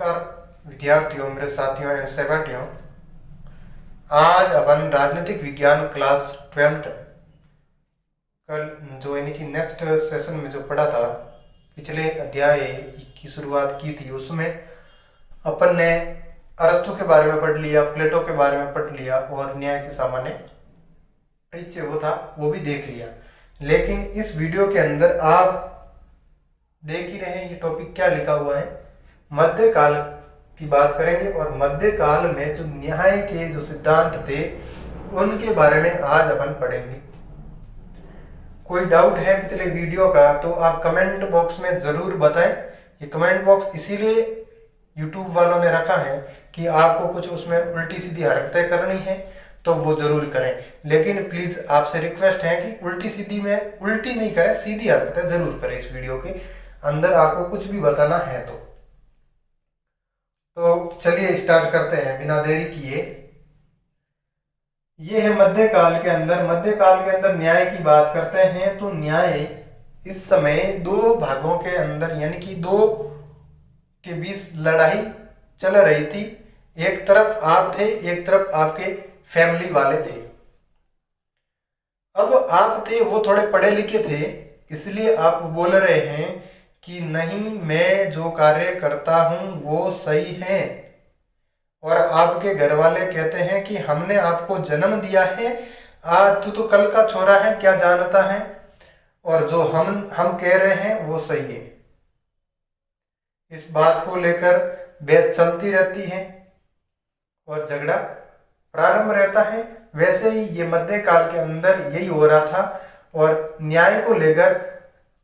नमस्कार विद्यार्थियों, मेरे साथियों एंड सहपाठियों। आज अपन राजनीतिक विज्ञान क्लास 12 कल जो यानी कि नेक्स्ट सेशन में जो पढ़ा था, पिछले अध्याय की शुरुआत की थी, उसमें अपन ने अरस्तु के बारे में पढ़ लिया, प्लेटो के बारे में पढ़ लिया और न्याय के सामान्य परिचय वो था वो भी देख लिया। लेकिन इस वीडियो के अंदर आप देख ही रहे हैं ये टॉपिक क्या लिखा हुआ है, मध्यकाल की बात करेंगे और मध्यकाल में जो न्याय के जो सिद्धांत थे उनके बारे में आज अपन पढ़ेंगे। कोई डाउट है पिछले वीडियो का तो आप कमेंट बॉक्स में जरूर बताएं। ये कमेंट बॉक्स इसीलिए YouTube वालों ने रखा है कि आपको कुछ उसमें उल्टी सीधी हरकतें करनी है तो वो जरूर करें, लेकिन प्लीज आपसे रिक्वेस्ट है कि उल्टी सीधी में उल्टी नहीं करें, सीधी हरकतें जरूर करें। इस वीडियो के अंदर आपको कुछ भी बताना है तो चलिए स्टार्ट करते हैं बिना देरी किए। ये है मध्यकाल के अंदर न्याय की बात करते हैं तो न्याय इस समय दो भागों के अंदर यानी कि दो के बीच लड़ाई चल रही थी। एक तरफ आप थे, एक तरफ आपके फैमिली वाले थे। अब आप थे वो थोड़े पढ़े लिखे थे, इसलिए आप बोल रहे हैं कि नहीं, मैं जो कार्य करता हूं वो सही है, और आपके घर वाले कहते हैं कि हमने आपको जन्म दिया है, आज तू तो कल का छोरा है, क्या जानता है, और जो हम कह रहे हैं वो सही है। इस बात को लेकर बहस चलती रहती है और झगड़ा प्रारंभ रहता है। वैसे ही ये मध्यकाल के अंदर यही हो रहा था और न्याय को लेकर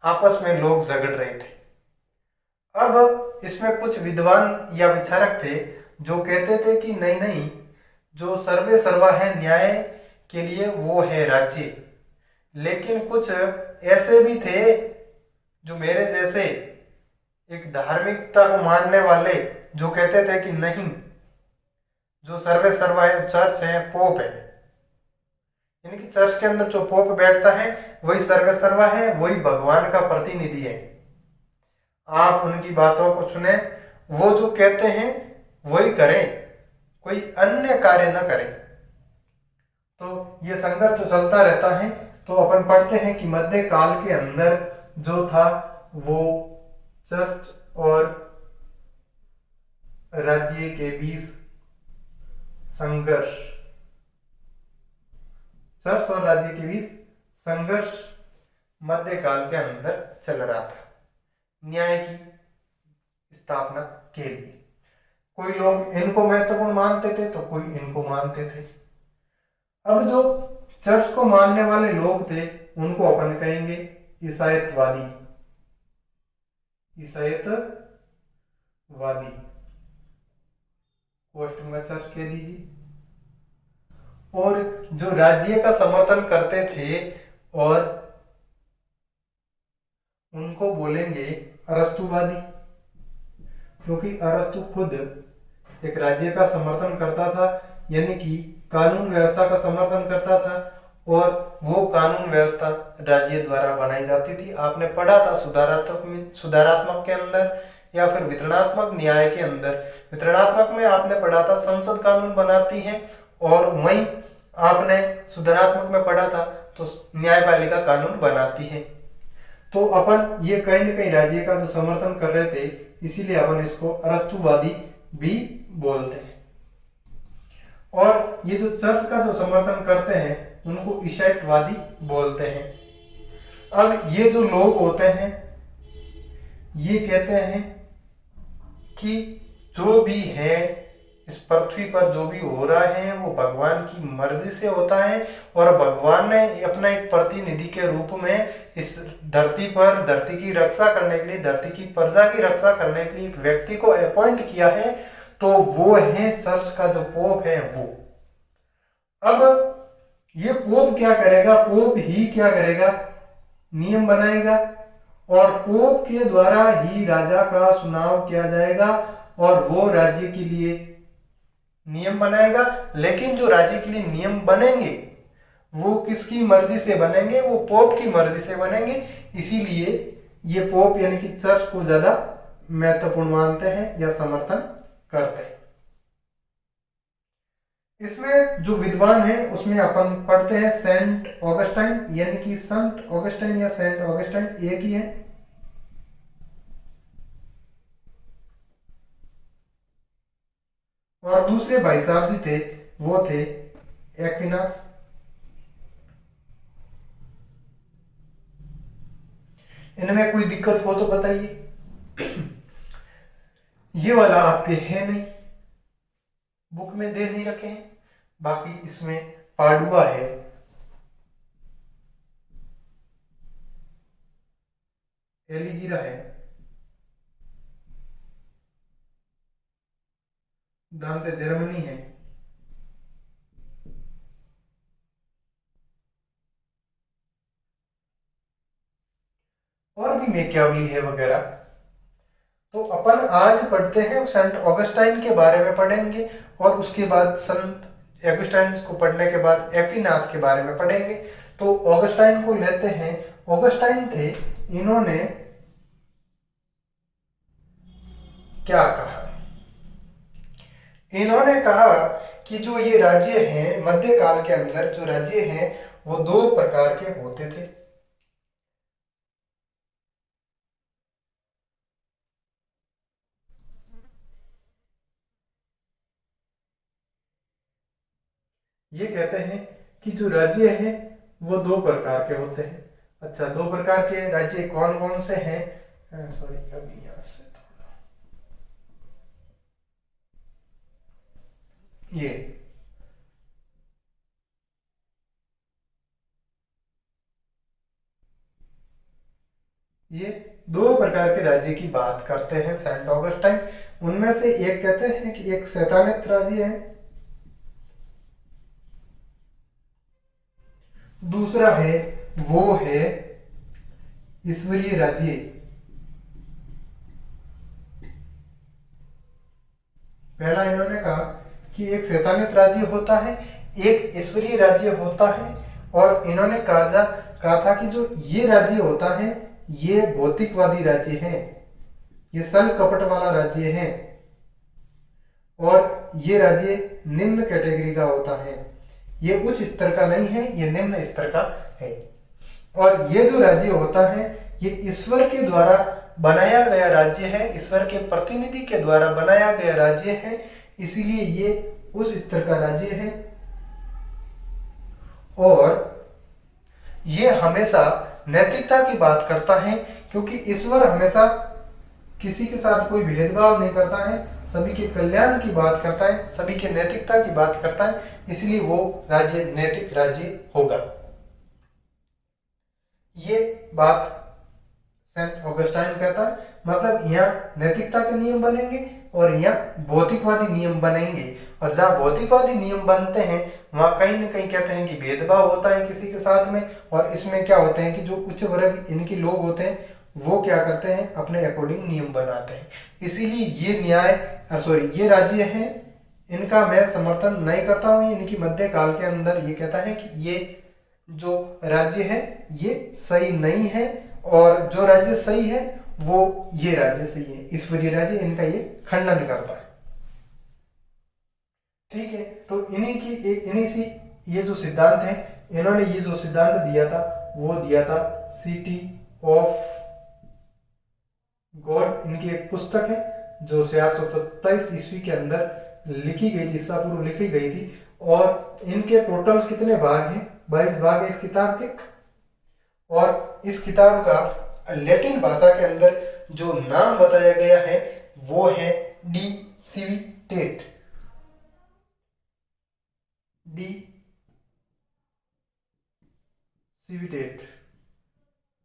आपस में लोग झगड़ रहे थे। अब इसमें कुछ विद्वान या विचारक थे जो कहते थे कि नहीं नहीं, जो सर्वे सर्वा है न्याय के लिए वो है राज्य। लेकिन कुछ ऐसे भी थे जो मेरे जैसे एक धार्मिकता को मानने वाले जो कहते थे कि नहीं, जो सर्वे सर्वा है चर्च है, पोप है, यानी कि चर्च के अंदर जो पोप बैठता है वही सर्वे सर्वा है, वही भगवान का प्रतिनिधि है। आप उनकी बातों को सुने, वो जो कहते हैं वही करें, कोई अन्य कार्य न करें। तो ये संघर्ष चलता रहता है। तो अपन पढ़ते हैं कि मध्यकाल के अंदर जो था वो चर्च और राज्य के बीच संघर्ष, चर्च और राज्य के बीच संघर्ष मध्यकाल के अंदर चल रहा था न्याय की स्थापना के लिए। कोई लोग इनको महत्वपूर्ण मानते थे तो कोई इनको मानते थे। अब जो चर्च को मानने वाले लोग थे उनको अपन कहेंगे ईसाईयतवादी। पोस्ट में चर्च कह दीजिए। और जो राज्य का समर्थन करते थे और उनको बोलेंगे अरस्तुवादी, क्योंकि अरस्तु खुद एक राज्य का समर्थन करता था, यानी कि कानून व्यवस्था का समर्थन करता था, और वो कानून व्यवस्था राज्य द्वारा बनाई जाती थी। आपने पढ़ा था सुधारात्मक के अंदर या फिर वितरणात्मक न्याय के अंदर। वितरणात्मक में आपने पढ़ा था संसद कानून बनाती है, और वहीं आपने सुधारात्मक में पढ़ा था तो न्यायपालिका कानून बनाती है। तो अपन ये कहीं न कहीं राज्य का जो समर्थन कर रहे थे, इसीलिए अपन इसको अरस्तुवादी भी बोलते हैं। और ये जो चर्च का जो समर्थन करते हैं उनको ईसाईयतवादी बोलते हैं। अब ये जो लोग होते हैं ये कहते हैं कि जो भी है इस पृथ्वी पर, जो भी हो रहा है वो भगवान की मर्जी से होता है, और भगवान ने अपना एक प्रतिनिधि के रूप में इस धरती पर धरती की रक्षा करने के लिए, धरती की प्रजा की रक्षा करने के लिए एक व्यक्ति को अपॉइंट किया है, तो वो है चर्च का जो पोप है वो। अब ये पोप क्या करेगा? पोप ही क्या करेगा? नियम बनाएगा, और पोप के द्वारा ही राजा का चुनाव किया जाएगा, और वो राज्य के लिए नियम बनाएगा। लेकिन जो राज्य के लिए नियम बनेंगे वो किसकी मर्जी से बनेंगे? वो पोप की मर्जी से बनेंगे। इसीलिए ये पोप यानी कि चर्च को ज्यादा महत्वपूर्ण मानते हैं या समर्थन करते हैं। इसमें जो विद्वान है उसमें अपन पढ़ते हैं सेंट ऑगस्टाइन, यानी कि संत ऑगस्टाइन या सेंट ऑगस्टाइन एक ही है। और दूसरे भाई साहब जी थे वो थे एक्विनास। इनमें कोई दिक्कत हो तो बताइए। ये वाला आपके है नहीं, बुक में दे नहीं रखे हैं। बाकी इसमें पाडुआ है, एलिगिरा है, दांते जर्मनी है, और भी मेकियावली है वगैरह। तो अपन आज पढ़ते हैं सेंट ऑगस्टाइन के बारे में पढ़ेंगे, और उसके बाद संत ऑगस्टाइन को पढ़ने के बाद एक्विनास के बारे में पढ़ेंगे। तो ऑगस्टाइन को लेते हैं। ऑगस्टाइन थे, इन्होंने क्या कहा? इन्होंने कहा कि जो ये राज्य हैं मध्यकाल के अंदर, जो राज्य हैं वो दो प्रकार के होते थे। ये कहते हैं कि जो राज्य हैं वो दो प्रकार के होते हैं। अच्छा, दो प्रकार के राज्य कौन कौन से हैं? सॉरी, अभी यहां से थोड़ा ये दो प्रकार के राज्य की बात करते हैं सेंट ऑगस्टाइन। उनमें से एक कहते हैं कि एक शैतानित राज्य है, दूसरा है वो है ईश्वरीय राज्य। पहला इन्होंने कहा कि एक शैतानित राज्य होता है, एक ईश्वरीय राज्य होता है। और इन्होंने कहा था कि जो ये राज्य होता है ये भौतिकवादी राज्य है, ये सल कपट वाला राज्य है, और ये राज्य निम्न कैटेगरी का होता है। ये उच्च स्तर का नहीं है, ये निम्न स्तर का है। और ये जो राज्य होता है ये ईश्वर के द्वारा बनाया गया राज्य है, ईश्वर के प्रतिनिधि के द्वारा बनाया गया राज्य है, इसीलिए ये उस स्तर का राज्य है। और ये हमेशा नैतिकता की बात करता है, क्योंकि ईश्वर हमेशा किसी के साथ कोई भेदभाव नहीं करता है, सभी के कल्याण की बात करता है, सभी के नैतिकता की बात करता है, इसलिए वो राज्य नैतिक राज्य होगा। ये बात सेंट ऑगस्टाइन कहता है। मतलब यहाँ नैतिकता के नियम बनेंगे और यहाँ भौतिकवादी नियम बनेंगे। और जहाँ भौतिकवादी नियम बनते हैं वहां कहीं ना कहीं कहते हैं कि भेदभाव होता है किसी के साथ में। और इसमें क्या होते हैं कि जो उच्च वर्ग इनके लोग होते हैं वो क्या करते हैं, अपने अकॉर्डिंग नियम बनाते हैं। इसीलिए ये राज्य है, इनका मैं समर्थन नहीं करता हूँ। इनकी मध्यकाल के अंदर ये कहता है कि ये जो राज्य है ये सही नहीं है, और जो राज्य सही है वो ये राज्य सही है, ईश्वरीय राज्य, इनका ये खंडन करता है। ठीक है, तो इन्हीं से ये जो सिद्धांत है, इन्होंने ये जो सिद्धांत दिया था वो दिया था सिटी ऑफ गॉड। इनकी एक पुस्तक है जो 427 ईस्वी के अंदर लिखी गई थी, ईसा पूर्व लिखी गई थी। और इनके टोटल कितने भाग हैं? 22 भाग है इस किताब के। और इस किताब का लैटिन भाषा के अंदर जो नाम बताया गया है वो है डी सिविटेट। डी सिविटेट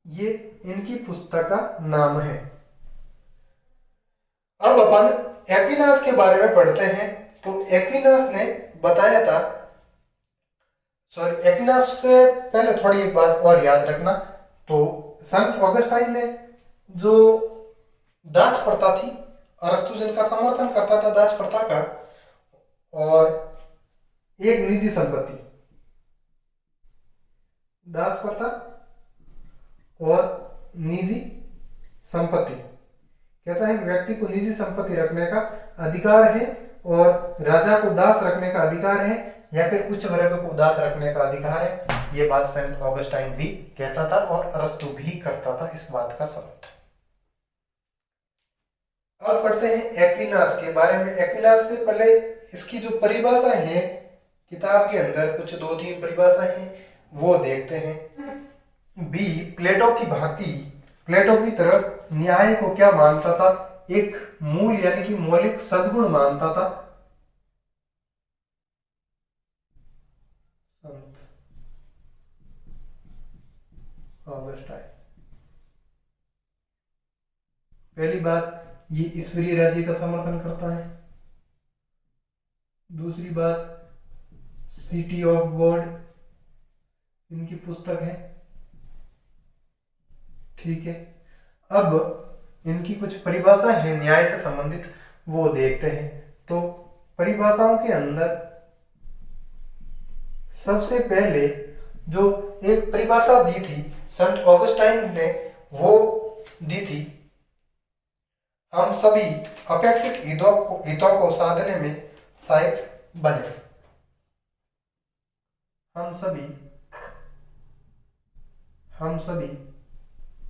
ये इनकी पुस्तक का नाम है। अब अपन एक्विनास के बारे में पढ़ते हैं। तो एक्विनास ने बताया था, एक्विनास से पहले थोड़ी एक बात और याद रखना। तो संत ऑगस्टाइन ने जो दास प्रथा थी, अरस्तु जिनका समर्थन करता था दास प्रथा का, और एक निजी संपत्ति, दास प्रथा और निजी संपत्ति, कहता है कि व्यक्ति को निजी संपत्ति रखने का अधिकार है और राजा को दास रखने का अधिकार है या फिर उच्च वर्ग को दास रखने का अधिकार है। ये बात सेंट ऑगस्टाइन भी कहता था और अरस्तु भी करता था इस बात का समर्थन। अब पढ़ते हैं एक्विनास के बारे में। एक्विनास से पहले इसकी जो परिभाषा है किताब के अंदर कुछ 2-3 परिभाषा है वो देखते हैं। बी, प्लेटो की भांति प्लेटो की तरह न्याय को क्या मानता था? एक मूल यानी कि मौलिक सद्गुण मानता था। ऑगस्टाइन पहली बात ये ईश्वरीय राज्य का समर्थन करता है। दूसरी बात सिटी ऑफ गॉड इनकी पुस्तक है, ठीक है। अब इनकी कुछ परिभाषा है न्याय से संबंधित वो देखते हैं। तो परिभाषाओं के अंदर सबसे पहले जो एक परिभाषा दी थी सेंट ऑगस्टाइन ने वो दी थी, हम सभी अपेक्षित हितों को साधने में सहायक बने। हम सभी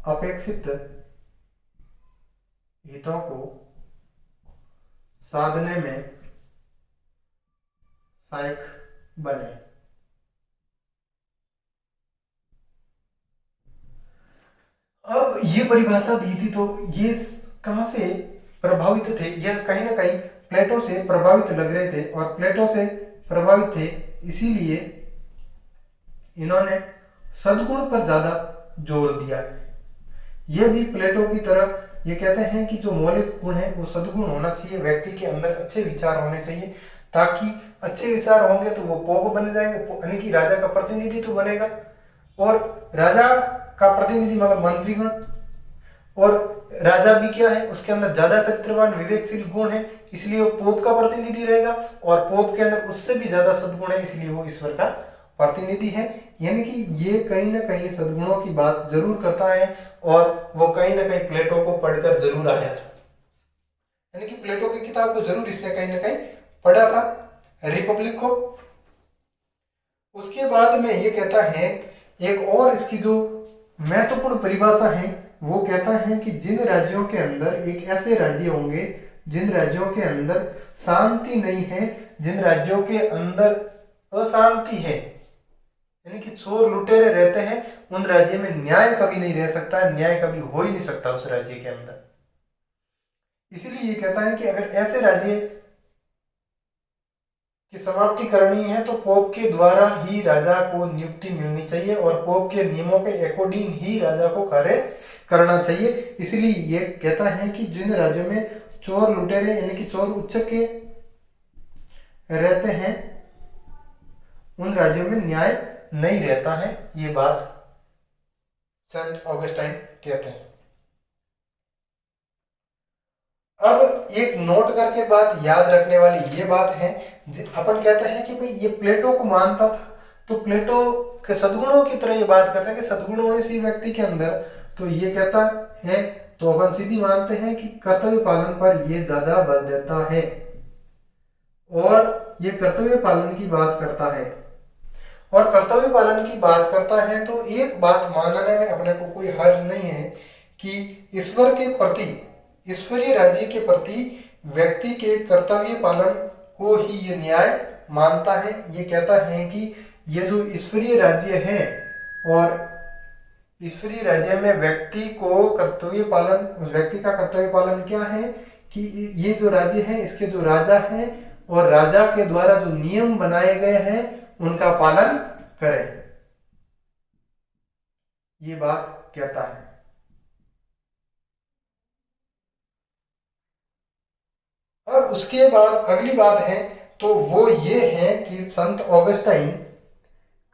अपेक्षित हितों को साधने में सहायक बने। अब ये परिभाषा दी थी तो ये कहां से प्रभावित थे? ये कहीं ना कहीं प्लेटो से प्रभावित लग रहे थे और प्लेटो से प्रभावित थे इसीलिए इन्होंने सद्गुण पर ज्यादा जोर दिया है। ये भी प्लेटो की तरह ये कहते हैं कि जो मौलिक गुण है वो सद्गुण होना चाहिए, व्यक्ति के अंदर अच्छे विचार होने चाहिए, ताकि अच्छे विचार होंगे तो वो पोप बन जाएगा यानी कि राजा का प्रतिनिधि तो बनेगा, और राजा का प्रतिनिधि मतलब मंत्रीगण, और राजा भी क्या है उसके अंदर ज्यादा चरित्रवान विवेकशील गुण है इसलिए वो पोप का प्रतिनिधि रहेगा, और पोप के अंदर उससे भी ज्यादा सद्गुण है इसलिए वो ईश्वर का प्रतिनिधि है। यानी कि ये कहीं ना कहीं सद्गुणों की बात जरूर करता है और वो कहीं ना कहीं प्लेटो को पढ़कर जरूर आया था, यानी कि प्लेटो की किताब को जरूर इसने कहीं ना कहीं पढ़ा था, रिपब्लिक को। उसके बाद में ये कहता है एक और इसकी जो महत्वपूर्ण परिभाषा है वो कहता है कि जिन राज्यों के अंदर एक ऐसे राज्य होंगे जिन राज्यों के अंदर शांति नहीं है, जिन राज्यों के अंदर अशांति है यानी कि चोर लुटेरे रहते हैं, उन राज्य में न्याय कभी नहीं रह सकता, न्याय कभी हो ही नहीं सकता उस राज्य के अंदर। इसीलिए ये कहता है कि अगर ऐसे राज्य की समाप्ति करनी है तो पोप के द्वारा ही राजा को नियुक्ति मिलनी चाहिए और पोप के नियमों के अकॉर्डिंग ही राजा को कार्य करना चाहिए। इसलिए ये कहता है कि जिन राज्यों में चोर लुटेरे यानी कि चोर उच्चक के रहते हैं उन राज्यों में न्याय नहीं रहता है, ये बात सेंट ऑगस्टाइन कहते हैं। अब एक नोट करके बात याद रखने वाली ये बात है, अपन कहते हैं कि भाई ये प्लेटो को मानता था तो प्लेटो के सद्गुणों की तरह ये बात करता है कि सद्गुण होने से व्यक्ति के अंदर, तो ये कहता है तो अपन सीधी मानते हैं कि कर्तव्य पालन पर ये ज्यादा बल देता है और ये कर्तव्य पालन की बात करता है। और कर्तव्य पालन की बात करता है तो एक बात मानने में अपने को कोई हर्ज नहीं है कि ईश्वर के प्रति, ईश्वरीय राज्य के प्रति व्यक्ति के कर्तव्य पालन को ही ये न्याय मानता है। ये कहता है कि ये जो ईश्वरीय राज्य है और ईश्वरीय राज्य में व्यक्ति को कर्तव्य पालन, उस व्यक्ति का कर्तव्य पालन क्या है कि ये जो राज्य है इसके जो राजा है और राजा के द्वारा जो नियम बनाए गए हैं उनका पालन करें, ये बात कहता है। अब उसके बाद अगली बात है तो वो ये है कि संत ऑगस्टाइन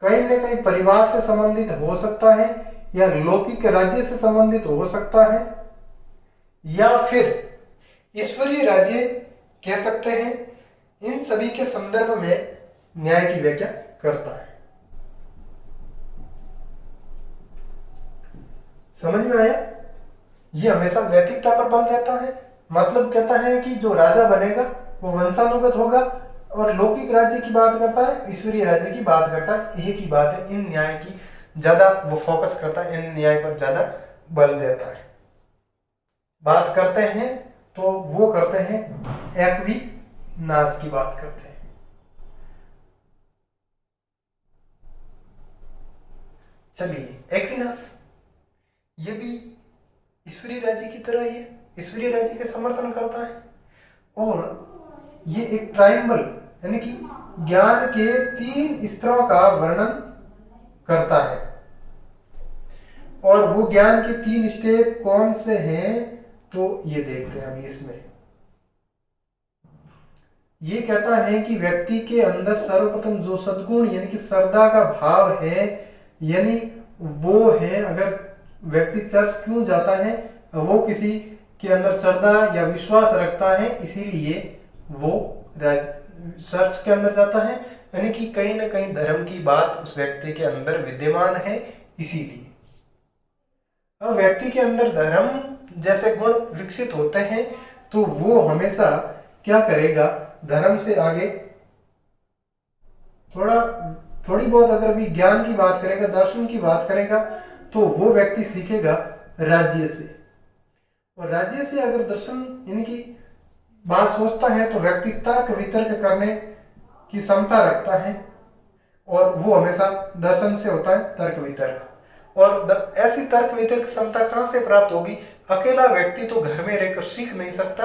कहीं न कहीं परिवार से संबंधित हो सकता है या लौकिक राज्य से संबंधित हो सकता है या फिर ईश्वरीय राज्य कह सकते हैं। इन सभी के संदर्भ में न्याय की व्याख्या करता है। समझ में आया? ये हमेशा नैतिकता पर बल देता है। मतलब कहता है कि जो राजा बनेगा वो वंशानुगत होगा, और लौकिक राज्य की बात करता है, ईश्वरीय राज्य की बात करता है। एक ही बात है, इन न्याय की ज्यादा वो फोकस करता है, इन न्याय पर ज्यादा बल देता है। बात करते हैं तो वो करते हैं एक्विनाश की बात करते हैं। चलिए, एक्विनाश ये भी ईश्वरीय राज्य की तरह ही है, ईश्वरीय राज्य के समर्थन करता है, और ये एक ट्रायंगल यानी कि ज्ञान के 3 स्तरों का वर्णन करता है। और वो ज्ञान के 3 स्टेप कौन से हैं, तो ये देखते हैं अभी इसमें। ये कहता है कि व्यक्ति के अंदर सर्वप्रथम जो सद्गुण यानी कि श्रद्धा का भाव है, यानी वो है, अगर व्यक्ति चर्च क्यों जाता है, वो किसी के अंदर श्रद्धा या विश्वास रखता है, इसीलिए वो चर्च के अंदर जाता है, यानी कि कहीं ना कहीं धर्म की बात उस व्यक्ति के अंदर विद्यमान है। इसीलिए अब व्यक्ति के अंदर धर्म जैसे गुण विकसित होते हैं तो वो हमेशा क्या करेगा, धर्म से आगे थोड़ी बहुत अगर भी ज्ञान की बात करेगा, दर्शन की बात करेगा, तो वो व्यक्ति सीखेगा राज्य से। और राज्य से अगर दर्शन यानी कि बात सोचता है तो व्यक्ति तर्क वितर्क करने की क्षमता रखता है, और वो हमेशा दर्शन से होता है तर्क वितर्क। और ऐसी तर्क वितर्क क्षमता कहां से प्राप्त होगी? अकेला व्यक्ति तो घर में रहकर सीख नहीं सकता,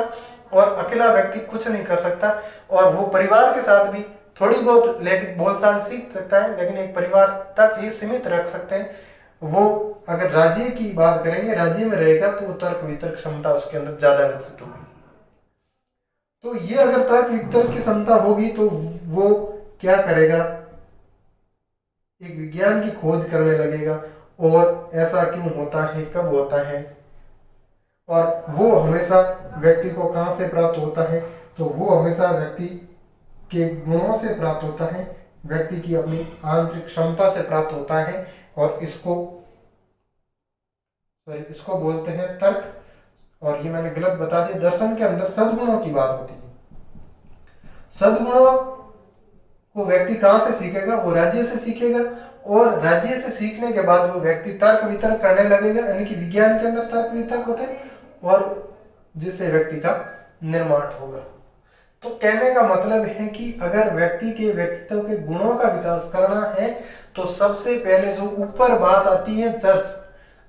और अकेला व्यक्ति कुछ नहीं कर सकता, और वो परिवार के साथ भी थोड़ी बहुत लेकिन बोलचाल सीख सकता है, लेकिन एक परिवार तक ही सीमित रख सकते हैं। वो अगर राज्य की बात करेंगे, राज्य में रहेगा तो वो तर्क वितर्क क्षमता उसके अंदर ज्यादा विकसित होगी। तो ये अगर तर्क वितर्क की क्षमता होगी तो वो क्या करेगा, एक विज्ञान की खोज करने लगेगा, और ऐसा क्यों होता है, कब होता है, और वो हमेशा व्यक्ति को कहां से प्राप्त होता है, तो वो हमेशा व्यक्ति के गुणों से प्राप्त होता है, व्यक्ति की अपनी आंतरिक क्षमता से प्राप्त होता है। और इसको बोलते हैं तर्क। और ये मैंने गलत बता दिया, दर्शन के अंदर सद्गुणों की बात होती है। सद्गुणों को व्यक्ति कहां से सीखेगा? वो राज्य से सीखेगा, और राज्य से सीखने के बाद वो व्यक्ति तर्क वितर्क करने लगेगा, यानी कि विज्ञान के अंदर तर्क वितर्क होता है, और जिससे व्यक्ति का निर्माण होगा। तो कहने का मतलब है कि अगर व्यक्ति के व्यक्तित्व के गुणों का विकास करना है तो सबसे पहले जो ऊपर बात आती है चर्च।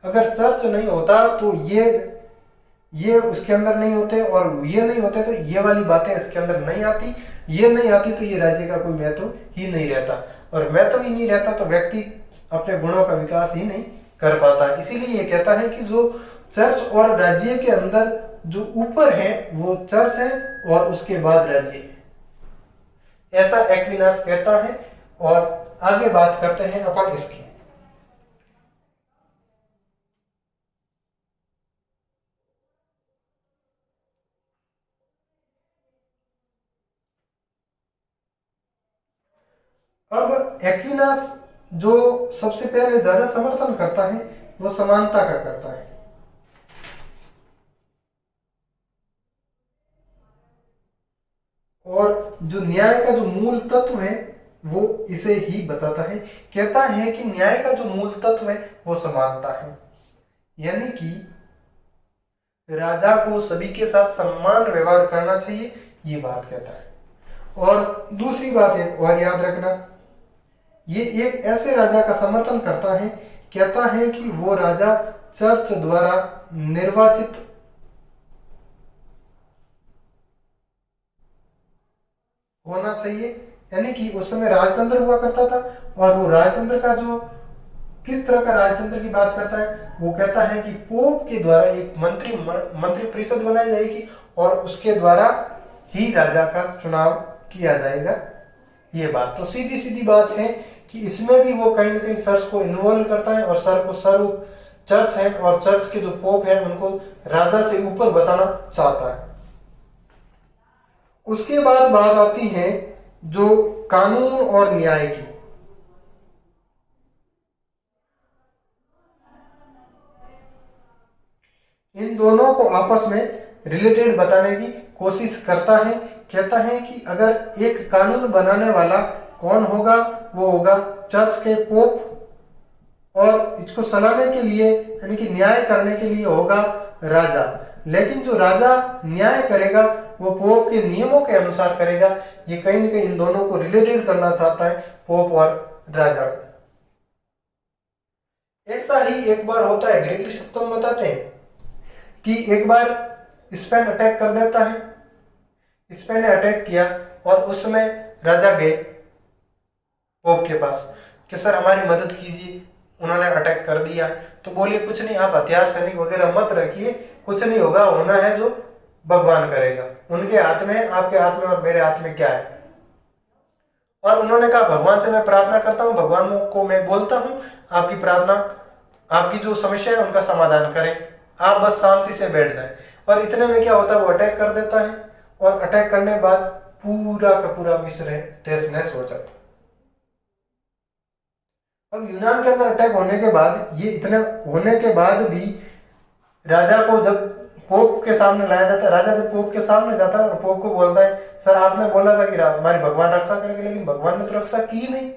अगर चर्च नहीं होता तो ये उसके अंदर नहीं होते, और ये नहीं होते तो ये वाली बातें इसके अंदर नहीं आती, ये नहीं आती तो ये राज्य का कोई महत्व ही नहीं रहता, और महत्व ही नहीं रहता तो व्यक्ति अपने गुणों का विकास ही नहीं कर पाता। इसीलिए ये कहता है कि जो चर्च और राज्य के अंदर जो ऊपर है वो चर्च है, और उसके बाद राज्य है, ऐसा एक्विनास कहता है। और आगे बात करते हैं अपन इसकी। अब एक्विनास जो सबसे पहले ज्यादा समर्थन करता है वो समानता का करता है, और जो न्याय का जो मूल तत्व है वो इसे ही बताता है। कहता है कि न्याय का जो मूल तत्व है वो समानता है, यानी कि राजा को सभी के साथ सम्मान व्यवहार करना चाहिए, ये बात कहता है। और दूसरी बात एक और याद रखना, ये एक ऐसे राजा का समर्थन करता है, कहता है कि वो राजा चर्च द्वारा निर्वाचित होना चाहिए, यानी कि उस समय राजतंत्र हुआ करता था, और वो राजतंत्र का जो किस तरह का राजतंत्र की बात करता है, वो कहता है कि पोप के द्वारा एक मंत्री परिषद बनाई जाएगी, और उसके द्वारा ही राजा का चुनाव किया जाएगा। ये बात तो सीधी सीधी बात है कि इसमें भी वो कहीं ना कहीं चर्च को इन्वॉल्व करता है, और सर्व चर्च है, और चर्च के जो पोप है उनको राजा से ऊपर बताना चाहता है। उसके बाद बात आती है जो कानून और न्याय की। इन दोनों को आपस में रिलेटेड बताने की कोशिश करता है। कहता है कि अगर एक कानून बनाने वाला कौन होगा, वो होगा चर्च के पोप, और इसको चलाने के लिए यानी कि न्याय करने के लिए होगा राजा। लेकिन जो राजा न्याय करेगा वो पोप के नियमों के अनुसार करेगा। ये कहीं ना कहीं इन दोनों को रिलेटेड करना चाहता है, पोप और राजा। ऐसा ही एक बार होता है, ग्रेगरी सप्तम बताते हैं कि एक बार स्पेन अटैक कर देता है। स्पेन ने अटैक किया और उस समय राजा गए पोप के पास कि सर हमारी मदद कीजिए, उन्होंने अटैक कर दिया है। तो बोलिए कुछ नहीं, आप हथियार सैनिक वगैरह मत रखिए, कुछ नहीं होगा, होना है जो भगवान करेगा, उनके हाथ में है, आपके हाथ में और मेरे हाथ में क्या है। और उन्होंने कहा भगवान से मैं प्रार्थना करता हूँ, भगवान को मैं बोलता हूँ आपकी प्रार्थना, आपकी जो समस्या है उनका समाधान करें, आप बस शांति से बैठ जाए। और इतने में क्या होता है, वो अटैक कर देता है और अटैक करने के बाद पूरा का पूरा मिस्र तहस नहस हो जाता है। अब यूनान के अंदर अटैक होने के बाद, ये इतने होने के बाद भी राजा को जब पोप के सामने लाया जाता है, राजा जब पोप के सामने जाता है और पोप को बोलता है सर आपने बोला था कि हमारी भगवान रक्षा करेंगे, लेकिन भगवान ने तो रक्षा की नहीं।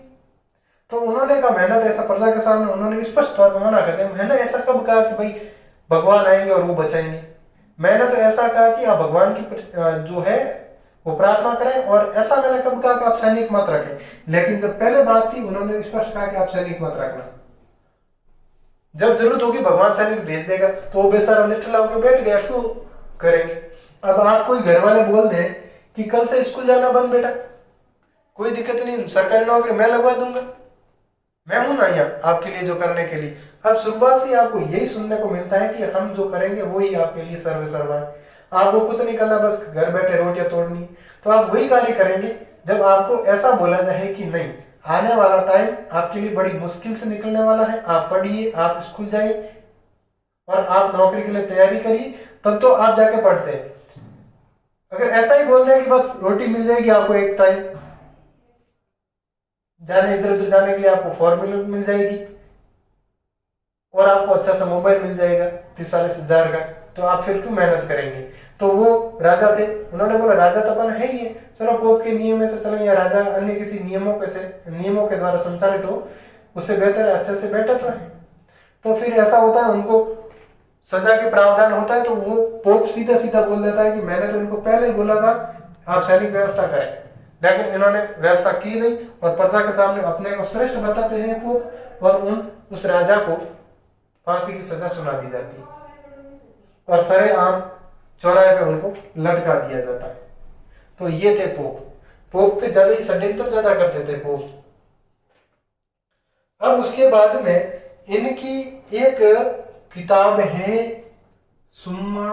तो उन्होंने कहा मैंने तो ऐसा प्रजा के सामने उन्होंने स्पष्ट तौर पर मना कर दिया, मैंने ऐसा कब कहा कि भाई भगवान आएंगे और वो बचाएंगे। मैंने तो ऐसा कहा कि आप भगवान की जो है वो प्रार्थना करें, और ऐसा मैंने कब कहा कि आप सैनिक मत रखें। लेकिन जब पहले बात थी उन्होंने स्पष्ट कहा कि आप सैनिक मत रखना, जब जरूरत होगी भगवान सैनिक भेज देगा। तो वो बेचारा निठल्ला होकर बैठ गया, क्यों करेंगे। अब आप कोई घर वाले बोल दें कि कल से स्कूल जाना बंद बेटा, कोई दिक्कत नहीं, सरकारी नौकरी मैं लगवा दूंगा, मैं हूं ना यहाँ आपके लिए जो करने के लिए। अब शुरुआत से आपको यही सुनने को मिलता है कि हम जो करेंगे वही आपके लिए सर्वे सर्वा है, आपको कुछ नहीं करना, बस घर बैठे रोटियां तोड़नी। तो आप वही कार्य करेंगे जब आपको ऐसा बोला जाए कि नहीं, आने वाला टाइम आपके लिए बड़ी मुश्किल से निकलने वाला है, आप पढ़िए, आप स्कूल जाइए और आप नौकरी के लिए तैयारी करिए, तब तो आप जाके पढ़ते हैं। अगर ऐसा ही बोल दें कि बस रोटी मिल जाएगी आपको एक टाइम, जाने इधर उधर जाने के लिए आपको 4 व्हीलर मिल जाएगी और आपको अच्छा सा मोबाइल मिल जाएगा 30-40 हजार का, तो आप फिर क्यों मेहनत करेंगे। तो वो राजा थे, उन्होंने बोला राजा तो अपन है ही है, चलो पोप के नियम में से चलो, या राजा अन्य किसी नियमों के द्वारा संचालित हो, उससे बेहतर अच्छे से बैठा तो है। तो फिर ऐसा होता है, उनको सजा के प्रावधान होता है, तो वो पोप सीधा सीधा बोल देता है कि मैंने तो इनको पहले ही बोला था आप सैनिक व्यवस्था करें, लेकिन इन्होंने व्यवस्था की नहीं, और प्रजा के सामने अपने को श्रेष्ठ बताते हैं पोप, और उस राजा को फांसी की सजा सुना दी जाती है और सरेआम चौराहे पे उनको लटका दिया जाता है। तो ये थे पोप पे ज्यादा ही षड्यंत्र ज्यादा करते थे पोप। अब उसके बाद में इनकी एक किताब है सुम्मा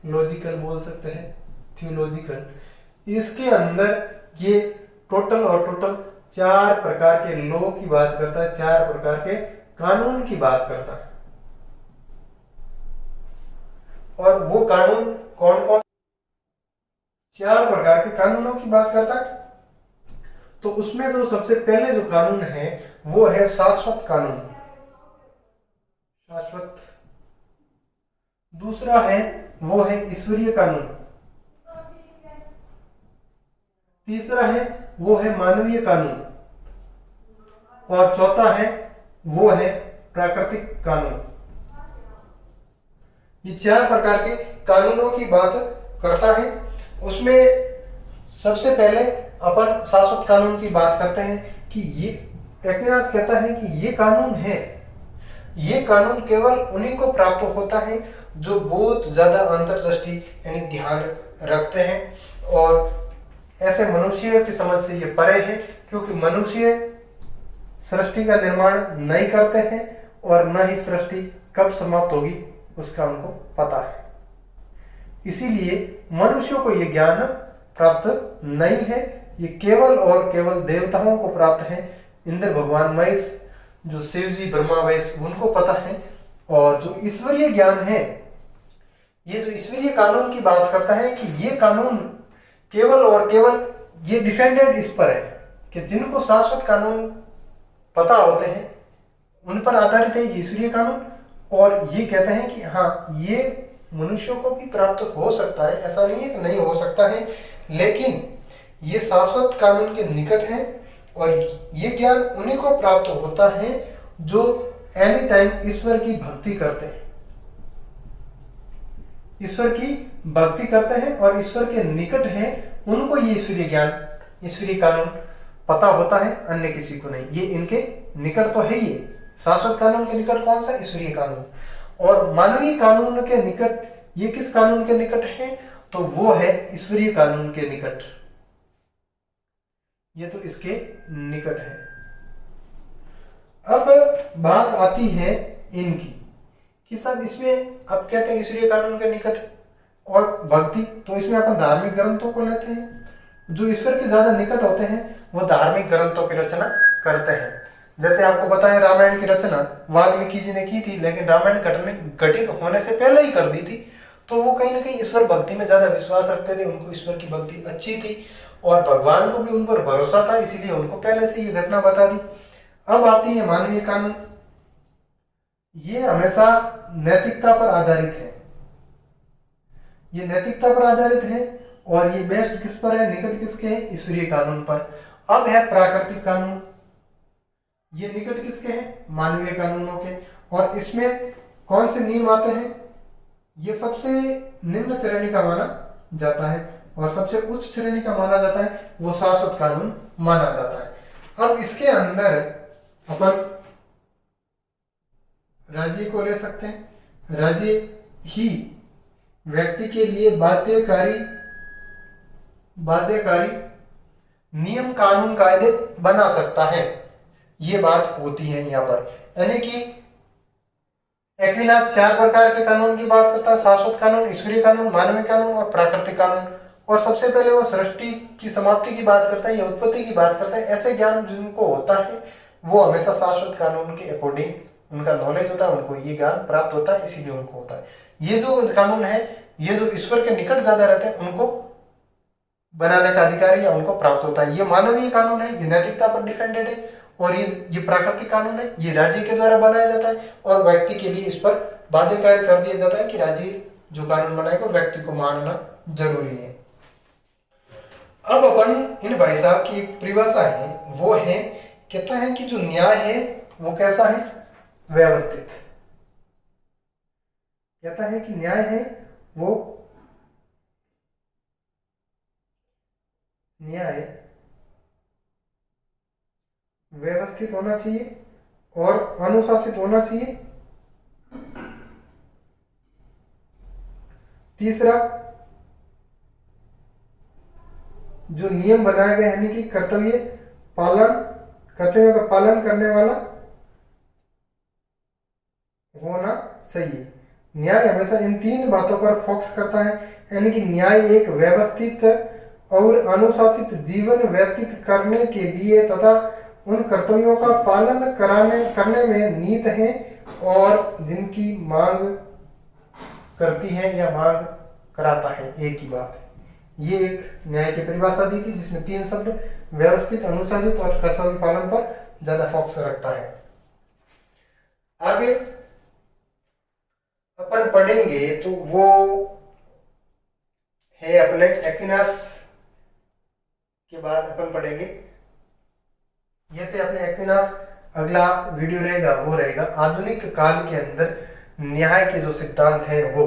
लॉजिकल बोल सकते हैं, थियोलॉजिकल। इसके अंदर ये टोटल 4 प्रकार के लॉ की बात करता है, 4 प्रकार के कानून की बात करता है। और वो कानून कौन कौन, 4 प्रकार के कानूनों की बात करता है। तो उसमें जो सबसे पहले जो कानून है वो है शाश्वत कानून, शाश्वत। दूसरा है वो है ईश्वरीय कानून। तीसरा है वो है मानवीय कानून, और चौथा है वो है प्राकृतिक कानून। ये 4 प्रकार के कानूनों की बात करता है। उसमें सबसे पहले अपन शाश्वत कानून की बात करते हैं कि ये एक्विनास कहता है कि ये कानून है, ये कानून केवल उन्हीं को प्राप्त होता है जो बहुत ज्यादा अंतर्दृष्टि यानी ध्यान रखते हैं, और ऐसे मनुष्य की समझ से ये परे है, क्योंकि मनुष्य सृष्टि का निर्माण नहीं करते हैं और न ही सृष्टि कब समाप्त होगी उसका उनको पता है। इसीलिए मनुष्यों को ये ज्ञान प्राप्त नहीं है, ये केवल और केवल देवताओं को प्राप्त है। इंद्र भगवान महेश, जो शिव जी ब्रह्मा वैश, उनको पता है। और जो ईश्वरीय ज्ञान है, ये जो ईश्वरीय कानून की बात करता है कि ये कानून केवल और केवल ये डिफेंडेड इस पर है कि जिनको शाश्वत कानून पता होते हैं उन पर आधारित है ये ईश्वरीय कानून, और ये कहते हैं कि हाँ ये मनुष्यों को भी प्राप्त हो सकता है, ऐसा नहीं है कि नहीं हो सकता है, लेकिन ये शाश्वत कानून के निकट है और ये ज्ञान उन्हीं को प्राप्त होता है जो एनी टाइम ईश्वर की भक्ति करते हैं, ईश्वर की भक्ति करते हैं और ईश्वर के निकट हैं, उनको ये ईश्वरीय ज्ञान, ईश्वरीय कानून पता होता है, अन्य किसी को नहीं। ये इनके निकट तो है ही। शाश्वत कानून के निकट कौन सा? ईश्वरीय कानून। और मानवीय कानून के निकट ये किस कानून के निकट है? तो वो है ईश्वरीय कानून के निकट। ये तो इसके निकट है। अब बात आती है इनकी कि सब इसमें अब कहते हैं ईश्वरीय कानून के निकट और भक्ति, तो इसमें अपन धार्मिक ग्रंथों को लेते हैं। जो ईश्वर के ज्यादा निकट होते हैं वो धार्मिक ग्रंथों की रचना करते हैं। जैसे आपको बताएं, रामायण की रचना वाल्मीकि जी ने की थी, लेकिन रामायण घटित होने से पहले ही कर दी थी। तो वो कहीं ना कहीं ईश्वर भक्ति में ज्यादा विश्वास रखते थे, उनको ईश्वर की भक्ति अच्छी थी और भगवान को भी उन पर भरोसा था, इसीलिए उनको पहले से ये घटना बता दी। अब आती है मानवीय कानून। ये हमेशा नैतिकता पर आधारित है, ये नैतिकता पर आधारित है और ये बेस्ट किस पर है? निकट किसके है? ईश्वरीय कानून पर। अब है प्राकृतिक कानून। ये निकट किसके हैं? मानवीय कानूनों के। और इसमें कौन से नियम आते हैं? ये सबसे निम्न श्रेणी का माना जाता है और सबसे उच्च श्रेणी का माना जाता है वो शाश्वत कानून माना जाता है। अब इसके अंदर अपन राज्य को ले सकते हैं। राज्य ही व्यक्ति के लिए बाध्यकारी नियम कानून कायदे बना सकता है, ये बात होती है यहाँ पर। यानी कि एक्विनाक्स 4 प्रकार के कानून की बात करता है: शाश्वत कानून, ईश्वरीय कानून, मानवीय कानून और प्राकृतिक कानून। और सबसे पहले वो सृष्टि की समाप्ति की बात करता है या उत्पत्ति की बात करता है। ऐसे ज्ञान जिनको होता है वो हमेशा शाश्वत कानून के अकॉर्डिंग उनका नॉलेज होता है, उनको ये ज्ञान प्राप्त होता है, इसीलिए उनको होता है। ये जो कानून है, ये जो ईश्वर के निकट ज्यादा रहते हैं उनको बनाने का अधिकार या उनको प्राप्त होता है। ये मानवीय कानून है, ये नैतिकता पर डिपेंडेड है। और ये प्राकृतिक कानून है, ये राज्य के द्वारा बनाया जाता है और व्यक्ति के लिए इस पर बाध्यकारी कर दिया जाता है कि राज्य जो कानून बनाएगा व्यक्ति को मानना जरूरी है। अब अपन इन भाई साहब की एक परिभाषा है, वो है, कहता है कि जो न्याय है वो कैसा है? व्यवस्थित। कहता है कि न्याय है वो न्याय व्यवस्थित होना चाहिए और अनुशासित होना चाहिए। तीसरा, जो नियम बनाया गया यानी कि कर्तव्यों का पालन करने वाला होना चाहिए। न्याय हमेशा इन 3 बातों पर फोकस करता है, यानी कि न्याय एक व्यवस्थित और अनुशासित जीवन व्यतीत करने के लिए तथा उन कर्तव्यों का पालन करने में निहित है और जिनकी मांग करती है या मांग कराता है, एक ही बात है। ये एक न्याय की परिभाषा दी थी जिसमें 3 शब्द व्यवस्थित, अनुशासित और कर्तव्य पालन पर ज्यादा फोकस रखता है। आगे अपन पढ़ेंगे तो वो है अपने एक्विनास के बाद अपन पढ़ेंगे, ये थे अपने एक्विनास। अगला वीडियो रहेगा वो रहेगा आधुनिक काल के अंदर न्याय के जो सिद्धांत है वो।